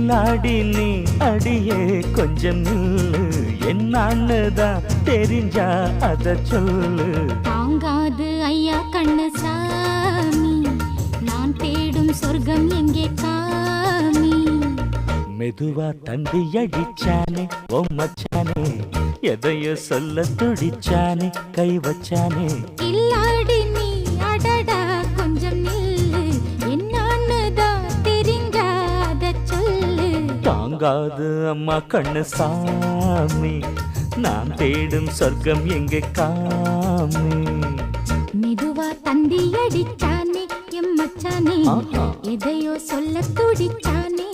கில்லாடி நீ அடியே கொஞ்சம் நில்லு என்னான்னுதான் தெரிஞ்சா அத சொல்லு. தாங்காது ஐயா கண்ணு சாமி, நான் தேடும் சொர்க்கம் எங்கே காமி. மெதுவா தந்தி அடிச்சானே ஓ மச்சானே, எதையோ சொல்ல துடிச்சானே கை வச்சானே. கில்லாடி நீ அடடா கொஞ்சம் நில்லு என்னான்னுதான் தெரிஞ்சா அத சொல்லு. தாங்காது அம்மா கண்ணு சாமி, நான் தேடும் சொர்க்கம் எங்கே காமி. மெதுவா தந்தி அடிச்சானே எம் மச்சானே, எதையோ சொல்ல துடிச்சானே